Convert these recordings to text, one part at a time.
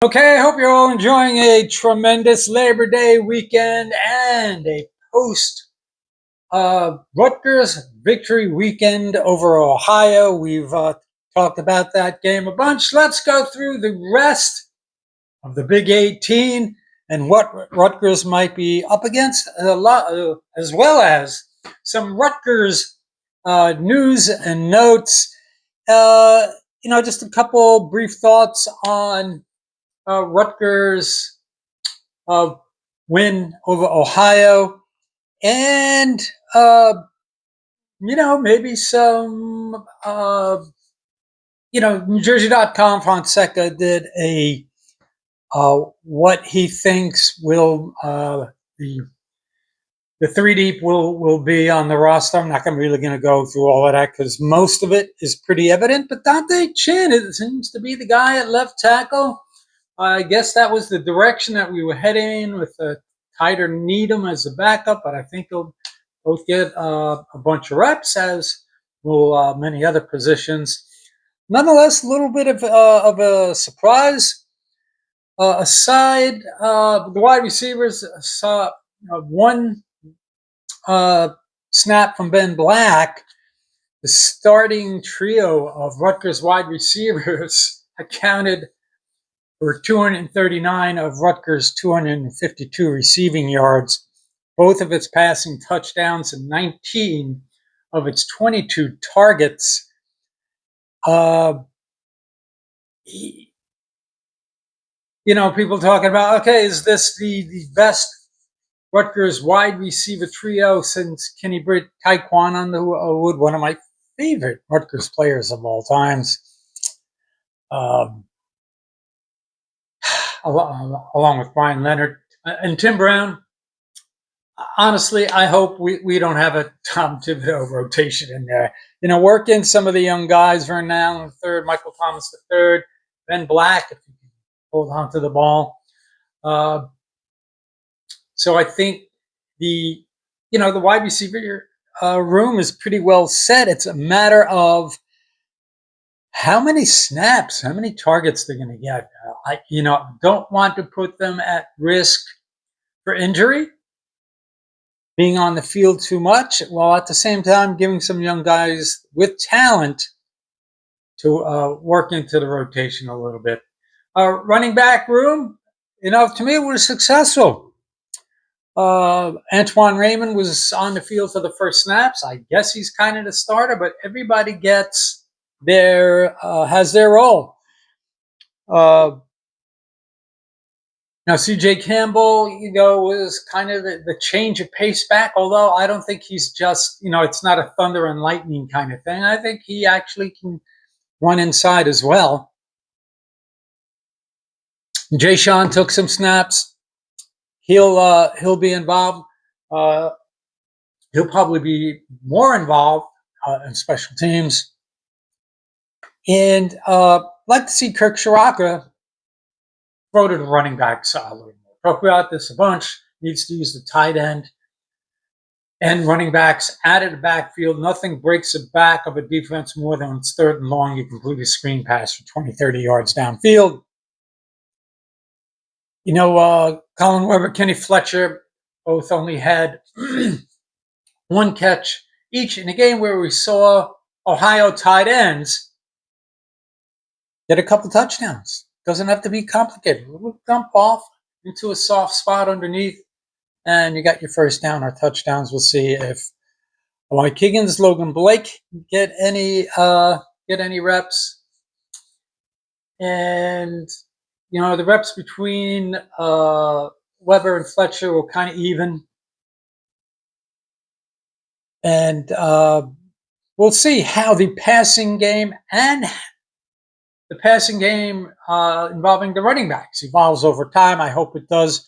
Okay, I hope you're all enjoying a tremendous Labor Day weekend and a post Rutgers victory weekend over Ohio. We've talked about that game a bunch. Let's go through the rest of the Big 18 and what Rutgers might be up against, a lot, as well as some Rutgers news and notes. Uh, just a couple brief thoughts on Rutgers uh, win over Ohio, and maybe some. NewJersey.com Fonseca did a what he thinks will the three deep will be on the roster. I'm not really going to go through all of that because most of it is pretty evident. But Dante Chin, it seems to be the guy at left tackle. I guess that was the direction that we were heading in with Tyler Needham as a backup, but I think they'll both get a bunch of reps, as will many other positions. Nonetheless, a little bit of a surprise. Aside the wide receivers, saw one snap from Ben Black. The starting trio of Rutgers wide receivers accounted for 239 of Rutgers' 252 receiving yards, both of its passing touchdowns, and 19 of its 22 targets. People talking about, okay, is this the best Rutgers wide receiver trio since Kenny Britt, Taekwon Underwood, one of my favorite Rutgers players of all times, along with Brian Leonard and Tim Brown. Honestly, I hope we don't have a Tom Thibodeau rotation in there. Work in some of the young guys, Vernon Allen III, Michael Thomas III, Ben Black, if you can hold on to the ball. So I think the wide receiver room is pretty well set. It's a matter of how many snaps, how many targets they're going to get. I don't want to put them at risk for injury, being on the field too much, while at the same time giving some young guys with talent to work into the rotation a little bit. Running back room, to me it was successful. Antoine Raymond was on the field for the first snaps. I guess he's kind of the starter, but everybody has their role. Now, C.J. Campbell, was kind of the change of pace back, although I don't think he's just, it's not a thunder and lightning kind of thing. I think he actually can run inside as well. Jay Sean took some snaps. He'll be involved. He'll probably be more involved in special teams. And I'd like to see Kirk Shiraka throw to the running backs a little more. Talk about this a bunch. Needs to use the tight end and running backs out of the backfield. Nothing breaks the back of a defense more than it's third and long. You complete a screen pass for 20, 30 yards downfield. Colin Weber, Kenny Fletcher both only had one catch each in a game where we saw Ohio tight ends get a couple touchdowns. Doesn't have to be complicated. We'll dump off into a soft spot underneath, and you got your first down or touchdowns. We'll see if Mike Higgins, Logan Blake get any reps, and the reps between Weber and Fletcher were kind of even, and we'll see how the passing game involving the running backs evolves over time. I hope it does.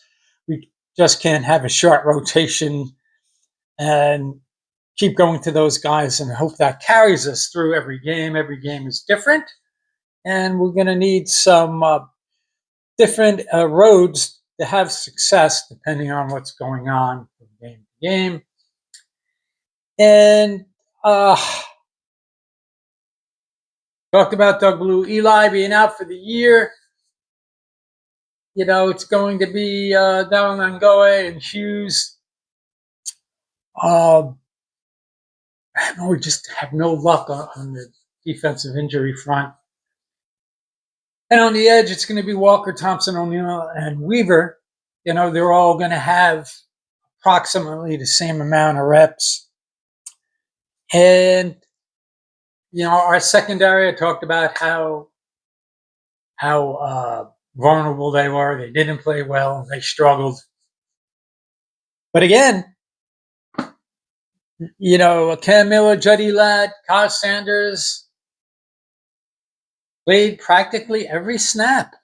We just can't have a short rotation and keep going to those guys and hope that carries us through every game. Every game is different, and we're going to need some different roads to have success depending on what's going on from game to game. And talked about Doug Blue Eli being out for the year. It's going to be down on Goe and Hughes. Uh, we just have no luck on the defensive injury front. And on the edge, it's going to be Walker, Thompson, O'Neal, and Weaver. They're all going to have approximately the same amount of reps. And, our secondary, I talked about how vulnerable they were. They didn't play well. They struggled. But again, Cam Miller, Juddy Ladd, Kyle Sanders played practically every snap.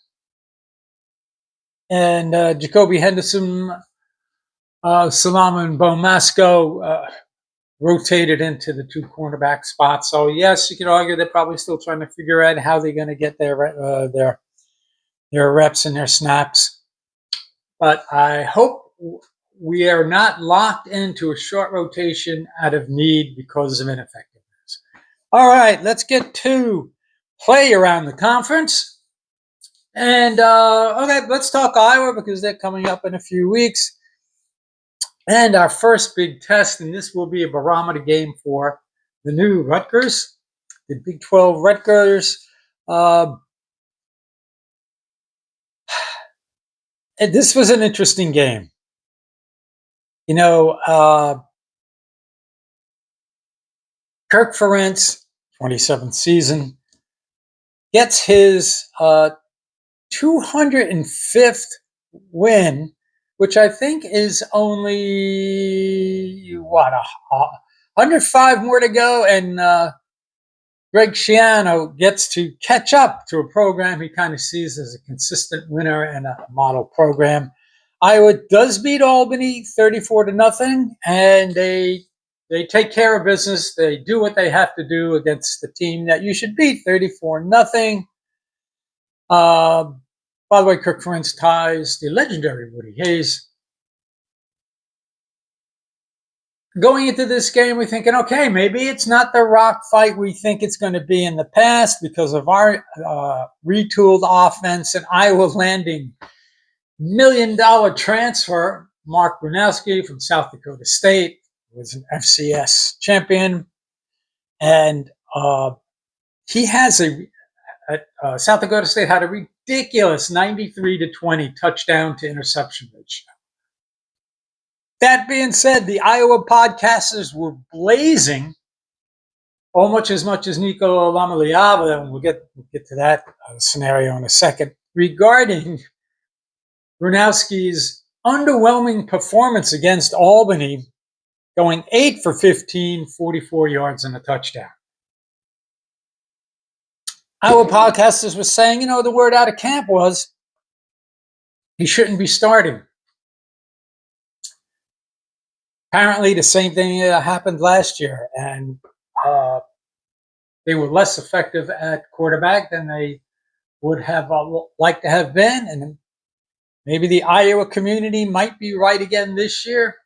And Jacoby Henderson, Salama, and Bo Masco rotated into the two cornerback spots. So yes, you could argue they're probably still trying to figure out how they're going to get their reps and their snaps. But I hope we are not locked into a short rotation out of need because of ineffectiveness. All right, let's get to play around the conference. And okay, let's talk Iowa because they're coming up in a few weeks. And our first big test, and this will be a barometer game for the new Rutgers, the Big 12 Rutgers. And this was an interesting game. Kirk Ferentz, 27th season, gets his 205th win, which I think is only, 105 more to go, and Greg Schiano gets to catch up to a program he kind of sees as a consistent winner and a model program. Iowa does beat Albany 34-0, and they take care of business. They do what they have to do against the team that you should beat 34-0. By the way, Kirk Ferentz ties the legendary Woody Hayes. Going into this game, we're thinking, okay, maybe it's not the rock fight we think it's going to be in the past because of our retooled offense and Iowa landing $1 million transfer. Mark Brunowski from South Dakota State was an FCS champion. And he has South Dakota State had a ridiculous 93-20 touchdown to interception ratio. That being said, the Iowa podcasters were blazing almost as much as Nico Lamaliava, and we'll get to that scenario in a second, regarding Brunowski's underwhelming performance against Albany, going 8 for 15, 44 yards and a touchdown. Iowa podcasters were saying, the word out of camp was he shouldn't be starting. Apparently, the same thing happened last year, and they were less effective at quarterback than they would have liked to have been, and maybe the Iowa community might be right again this year.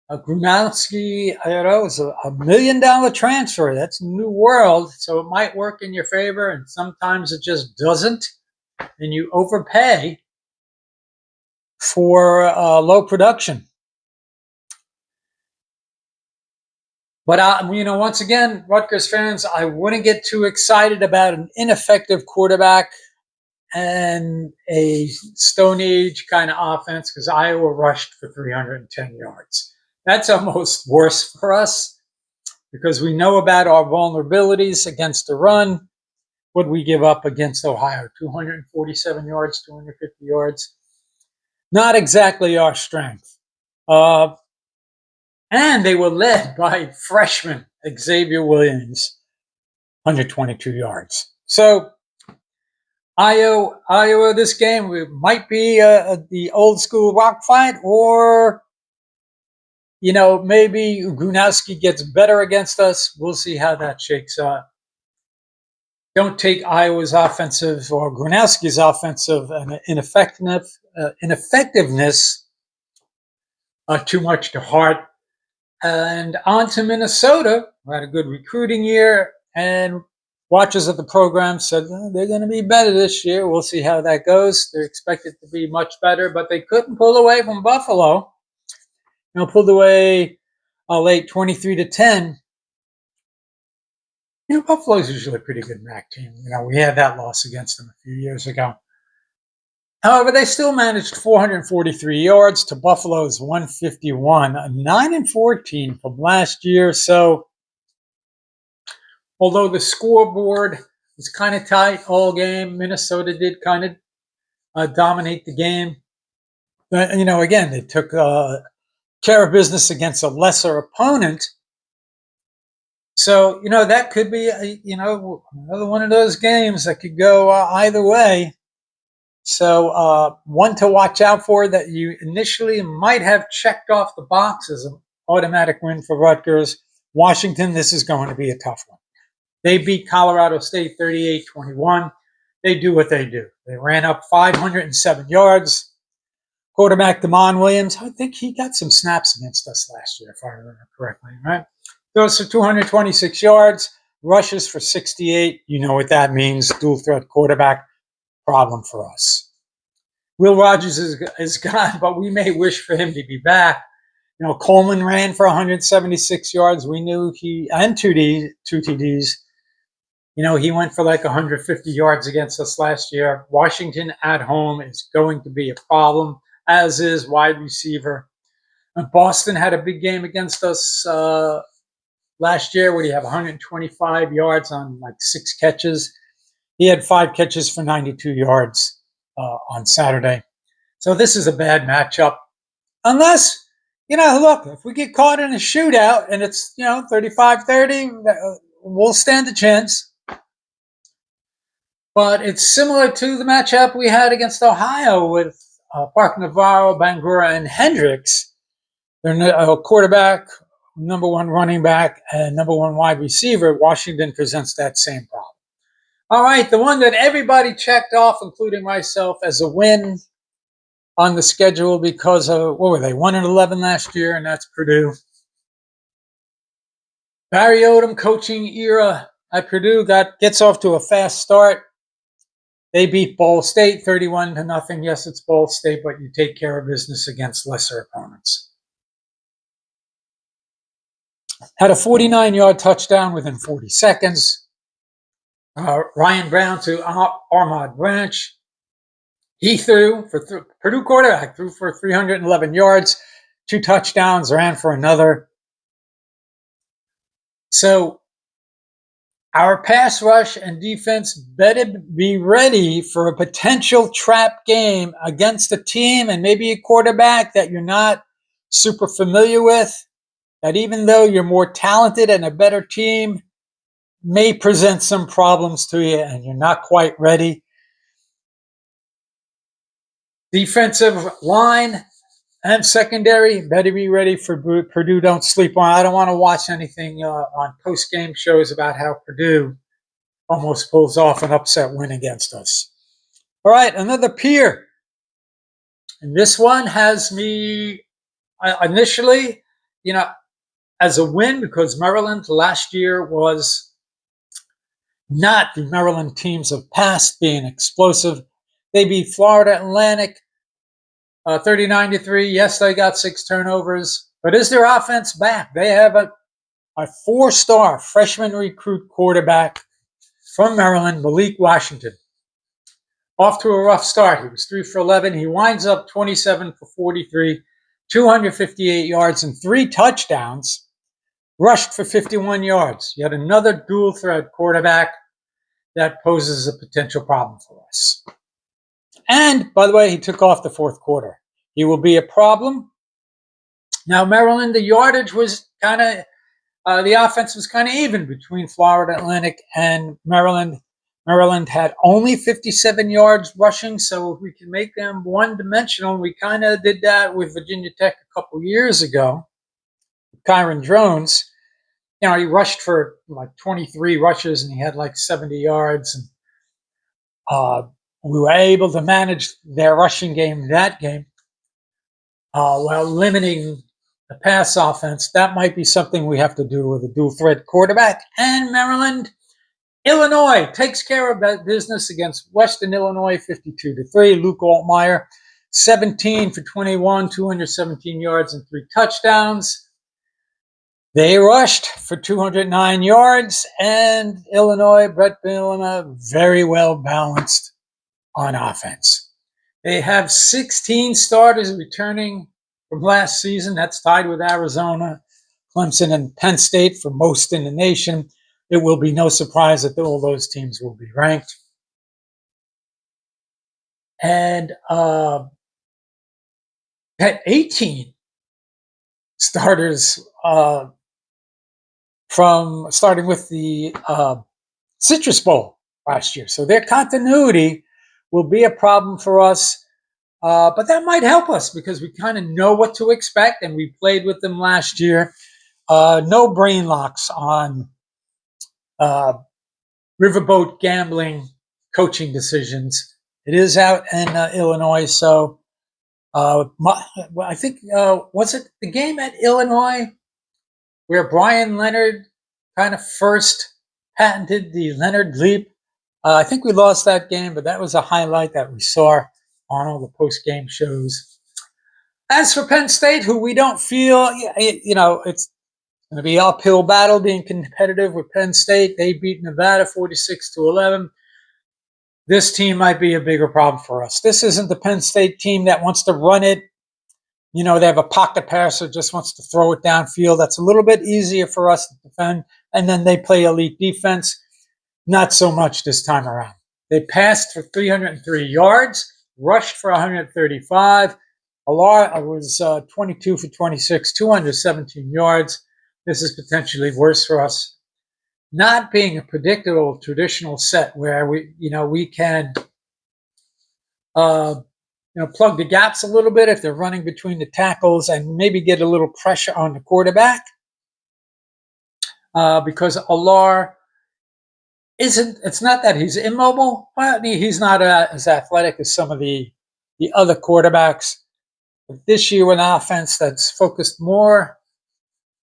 Grunowski, is a $1 million transfer. That's a new world, so it might work in your favor, and sometimes it just doesn't, and you overpay for low production. But, once again, Rutgers fans, I wouldn't get too excited about an ineffective quarterback and a Stone Age kind of offense because Iowa rushed for 310 yards. That's almost worse for us because we know about our vulnerabilities against the run. What we give up against Ohio? 247 yards, 250 yards. Not exactly our strength. And they were led by freshman Xavier Williams, 122 yards. So Iowa, this game might be the old school rock fight, or maybe Grunowski gets better against us. We'll see how that shakes out. Don't take Iowa's offensive or Grunowski's offensive ineffectiveness too much to heart. And on to Minnesota, who had a good recruiting year and Watchers of the program said they're going to be better this year. We'll see how that goes. They're expected to be much better, but they couldn't pull away from Buffalo. Pulled away late 23-10. Buffalo's usually a pretty good MAC team. We had that loss against them a few years ago. However, they still managed 443 yards to Buffalo's 151, a 9-14 from last year. So, although the scoreboard was kind of tight all game, Minnesota did kind of dominate the game. But, again, they took care of business against a lesser opponent. So, that could be, another one of those games that could go either way. So one to watch out for that you initially might have checked off the box as an automatic win for Rutgers. Washington, this is going to be a tough one. They beat Colorado State 38-21. They do what they do. They ran up 507 yards. Quarterback Damon Williams, I think he got some snaps against us last year, if I remember correctly, right? Those for 226 yards, rushes for 68. You know what that means. Dual threat quarterback. Problem for us. Will Rogers is gone, but we may wish for him to be back. Coleman ran for 176 yards. We knew and two TDs. He went for like 150 yards against us last year. Washington at home is going to be a problem, as is wide receiver. And Boston had a big game against us last year where he had 125 yards on like 6 catches. He had 5 catches for 92 yards on Saturday. So this is a bad matchup. Unless, look, if we get caught in a shootout and it's, 35-30, we'll stand a chance. But it's similar to the matchup we had against Ohio with Park Navarro, Bangura, and Hendricks. Their quarterback, number 1 running back, and number 1 wide receiver. Washington presents that same problem. All right, the one that everybody checked off, including myself, as a win on the schedule because of, what were they, 1-11 last year, and that's Purdue. Barry Odom coaching era at Purdue gets off to a fast start. They beat Ball State 31-0. Yes, it's Ball State, but you take care of business against lesser opponents. Had a 49-yard touchdown within 40 seconds. Ryan Brown to Armand Branch. He threw for Purdue quarterback, threw for 311 yards, 2 touchdowns, ran for another. So our pass rush and defense better be ready for a potential trap game against a team and maybe a quarterback that you're not super familiar with, that even though you're more talented and a better team, may present some problems to you and you're not quite ready. Defensive line and secondary better be ready for Purdue. Don't sleep on. I don't want to watch anything on post-game shows about how Purdue almost pulls off an upset win against us. All right, another peer. And this one has me initially, as a win because Maryland last year was not the Maryland teams of past being explosive. They beat Florida Atlantic 39-3. Yes, they got 6 turnovers. But is their offense back? They have a 4-star freshman recruit quarterback from Maryland, Malik Washington. Off to a rough start. He was 3 for 11. He winds up 27 for 43, 258 yards and 3 touchdowns. Rushed for 51 yards. Yet another dual threat quarterback that poses a potential problem for us. And, by the way, he took off the 4th quarter. He will be a problem. Now, Maryland, the yardage was kind of, the offense was kind of even between Florida Atlantic and Maryland. Maryland had only 57 yards rushing, so if we can make them one-dimensional, we kind of did that with Virginia Tech a couple years ago. Kyron Drones, he rushed for like 23 rushes and he had like 70 yards. And we were able to manage their rushing game that game while limiting the pass offense. That might be something we have to do with a dual threat quarterback. And Maryland, Illinois takes care of business against Western Illinois 52-3. Luke Altmaier, 17 for 21, 217 yards and 3 touchdowns. They rushed for 209 yards, and Illinois, Brett Bielema, very well balanced on offense. They have 16 starters returning from last season. That's tied with Arizona, Clemson, and Penn State for most in the nation. It will be no surprise that all those teams will be ranked. And had 18 starters from starting with the Citrus Bowl last year. So their continuity will be a problem for us. But that might help us because we kind of know what to expect, and we played with them last year. No brain locks on riverboat gambling coaching decisions. It is out in Illinois, so I think was it the game at Illinois where Brian Leonard kind of first patented the Leonard Leap? I think we lost that game, but that was a highlight that we saw on all the post-game shows. As for Penn State, who we don't feel, it's going to be an uphill battle being competitive with Penn State. They beat Nevada 46-11. This team might be a bigger problem for us. This isn't the Penn State team that wants to run it. They have a pocket passer, just wants to throw it downfield. That's a little bit easier for us to defend. And then they play elite defense. Not so much this time around. They passed for 303 yards, rushed for 135. Alar was 22 for 26, 217 yards. This is potentially worse for us. Not being a predictable traditional set where we can plug the gaps a little bit if they're running between the tackles and maybe get a little pressure on the quarterback. Because Alar it's not that he's immobile, but he's not as athletic as some of the other quarterbacks. But this year, an offense that's focused more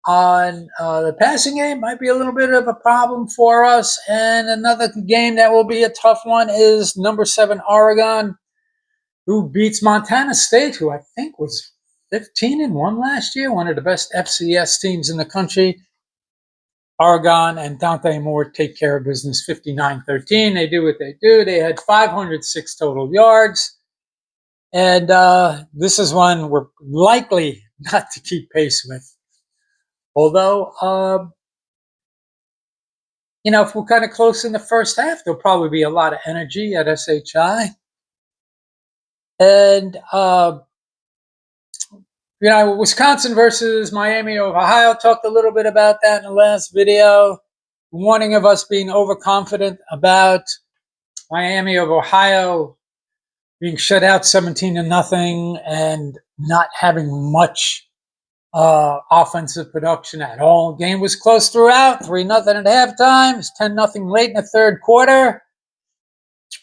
on the passing game might be a little bit of a problem for us. And another game that will be a tough one is number 7 Oregon, who beats Montana State, who I think was 15-1 last year, one of the best FCS teams in the country. Oregon and Dante Moore take care of business 59-13. They do what they do. They had 506 total yards. And this is one we're likely not to keep pace with. Although, if we're kind of close in the first half, there'll probably be a lot of energy at SHI. And, Wisconsin versus Miami of Ohio, talked a little bit about that in the last video. Warning of us being overconfident about Miami of Ohio being shut out 17-0 and not having much offensive production at all. Game was close throughout, 3-0 at halftime, 10-0 late in the third quarter.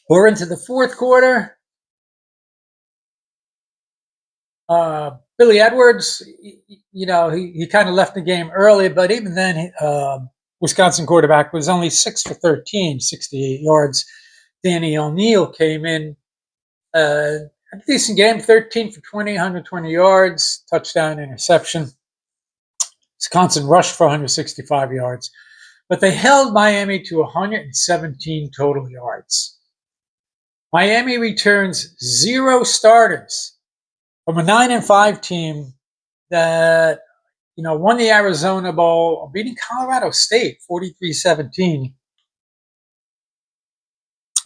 We're into the fourth quarter. Billy Edwards, he kind of left the game early, but even then, Wisconsin quarterback was only 6 for 13, 68 yards. Danny O'Neill came in, a decent game, 13 for 20, 120 yards, touchdown, interception. Wisconsin rushed for 165 yards, but they held Miami to 117 total yards. Miami returns 0 starters from a 9-5 team that, won the Arizona Bowl, beating Colorado State 43-17.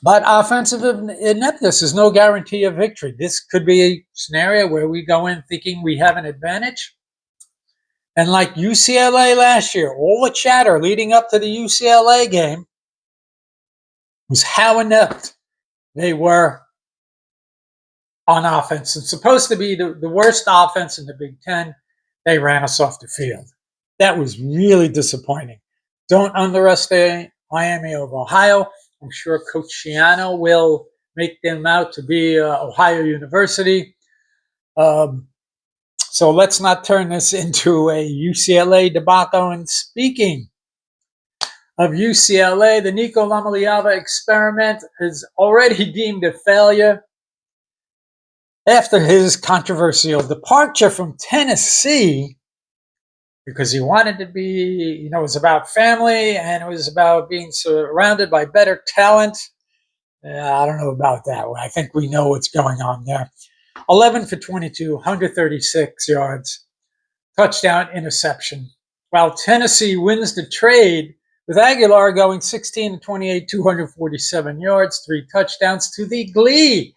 But offensive ineptness is no guarantee of victory. This could be a scenario where we go in thinking we have an advantage. And like UCLA last year, all the chatter leading up to the UCLA game was how inept they were on offense. It's supposed to be the worst offense in the Big Ten. They ran us off the field. That was really disappointing. Don't underestimate Miami of Ohio. I'm sure Coach Schiano will make them out to be Ohio University. So let's not turn this into a UCLA debacle. And speaking of UCLA. The Nico Lamaliava experiment is already deemed a failure after his controversial departure from Tennessee, because he wanted to be, it was about family and it was about being surrounded by better talent. I don't know about that one. I think we know what's going on there. 11 for 22, 136 yards, touchdown, interception. While Tennessee wins the trade with Aguilar going 16 to 28, 247 yards, 3 touchdowns, to the glee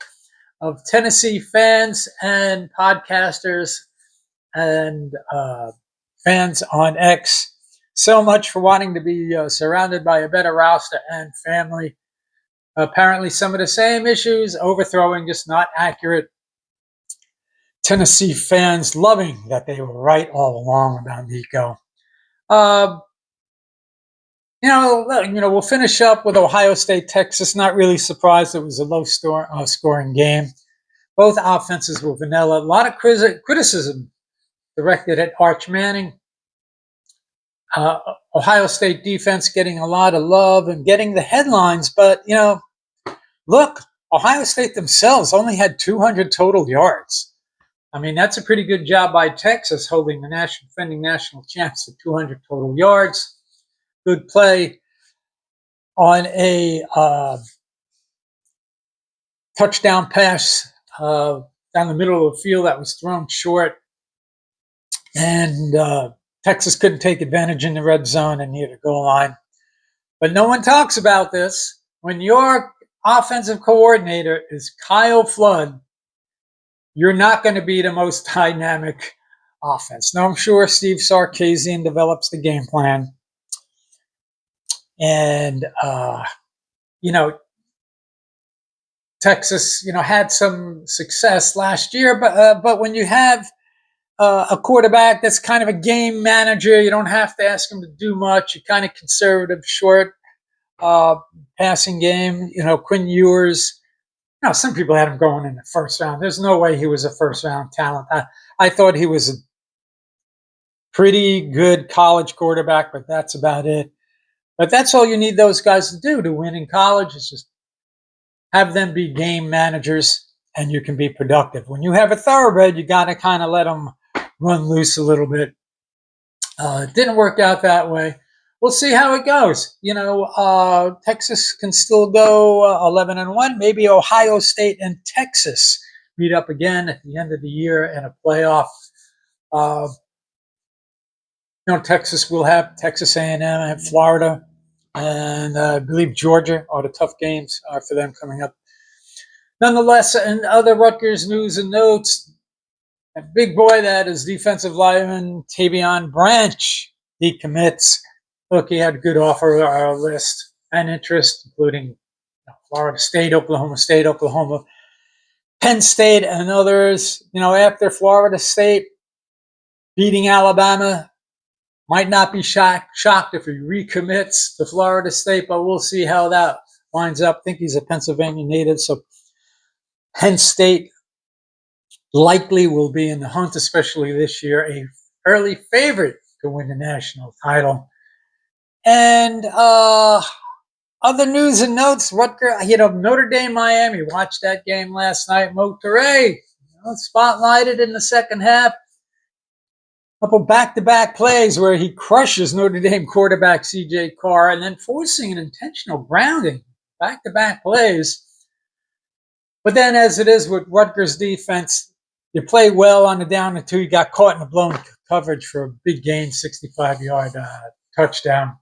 of Tennessee fans and podcasters and fans on X. So much for wanting to be surrounded by a better roster and family. Apparently some of the same issues, overthrowing, just not accurate. Tennessee fans loving that they were right all along about Nico. We'll finish up with Ohio State, Texas. Not really surprised it was a low scoring game. Both offenses were vanilla. A lot of criticism directed at Arch Manning. Ohio State defense getting a lot of love and getting the headlines, but look, Ohio State themselves only had 200 total yards. I mean, that's a pretty good job by Texas, holding the defending national champs to 200 total yards. Good play on a touchdown pass down the middle of the field that was thrown short. And Texas couldn't take advantage in the red zone and near the goal line. But no one talks about this. When your offensive coordinator is Kyle Flood, you're not going to be the most dynamic offense. Now, I'm sure Steve Sarkisian develops the game plan. And, Texas, had some success last year. But when you have a quarterback that's kind of a game manager, you don't have to ask him to do much. You're kind of conservative, short passing game. Quinn Ewers. Some people had him going in the first round. There's no way he was a first-round talent. I thought he was a pretty good college quarterback, but that's about it. But that's all you need those guys to do to win in college, is just have them be game managers, and you can be productive. When you have a thoroughbred, you got to kind of let them run loose a little bit. It didn't work out that way. We'll see how it goes. Texas can still go 11-1. Maybe Ohio State and Texas meet up again at the end of the year in a playoff. Texas will have Texas A&M and Florida, and I believe Georgia are the tough games for them coming up. Nonetheless, in other Rutgers news and notes, a big boy that is defensive lineman Tavion Branch decommits. Look, he had a good offer list and interest, including Florida State, Oklahoma, Penn State, and others. After Florida State beating Alabama, might not be shocked if he recommits to Florida State, but we'll see how that lines up. I think he's a Pennsylvania native, so Penn State likely will be in the hunt, especially this year, a early favorite to win the national title. And other news and notes, Rutgers, Notre Dame, Miami. Watched that game last night. Monterey, spotlighted in the second half. A couple back-to-back plays where he crushes Notre Dame quarterback C.J. Carr and then forcing an intentional grounding. Back-to-back plays. But then, as it is with Rutgers defense, you play well on the down and 2. You got caught in a blown coverage for a big gain, 65-yard touchdown.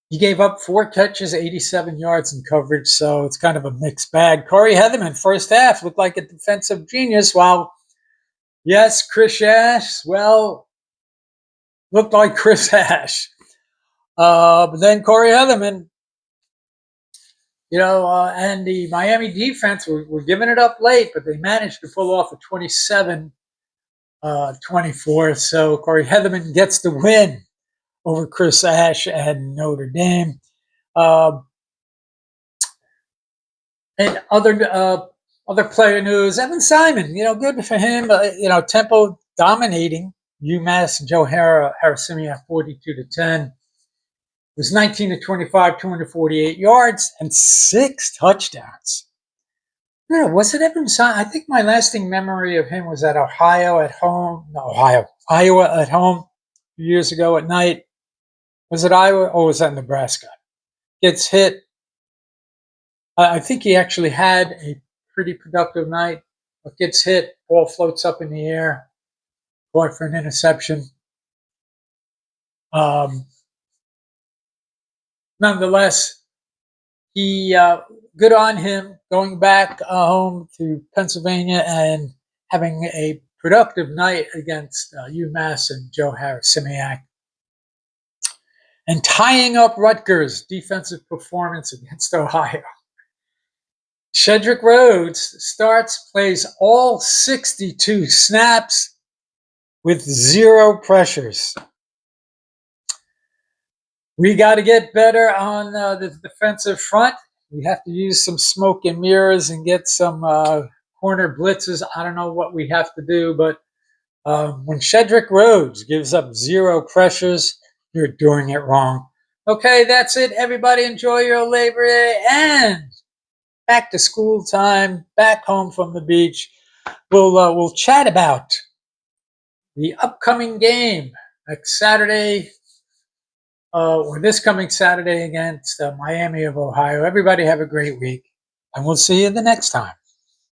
He gave up 4 catches, 87 yards in coverage, so it's kind of a mixed bag. Corey Heatherman, first half, looked like a defensive genius, while, yes, Chris Ash, looked like Chris Ash. But then Corey Heatherman, and the Miami defense were giving it up late, but they managed to pull off a 27-24. So Corey Heatherman gets the win over Chris Ash and Notre Dame. And other player news, Evan Simon, good for him. Tempo dominating UMass and Joe Harrisimiak 42-10. It was 19 to 25, 248 yards and 6 touchdowns. No, was it Evan? I think my lasting memory of him was at Iowa at home a few years ago at night. Was it Iowa or was that Nebraska? Gets hit. I think he actually had a pretty productive night, but gets hit. Ball floats up in the air. Caught for an interception. Nonetheless, he good on him going back home to Pennsylvania and having a productive night against UMass and Joe Harrisimiak, and tying up Rutgers' defensive performance against Ohio. Shedrick Rhodes plays all 62 snaps with 0 pressures. We got to get better on the defensive front. We have to use some smoke and mirrors and get some corner blitzes. I don't know what we have to do, but when Shedrick Rhodes gives up 0 pressures, you're doing it wrong. Okay, that's it. Everybody enjoy your Labor Day and back to school time, back home from the beach. We'll chat about the upcoming game next Saturday, or this coming Saturday against Miami of Ohio. Everybody have a great week, and we'll see you the next time.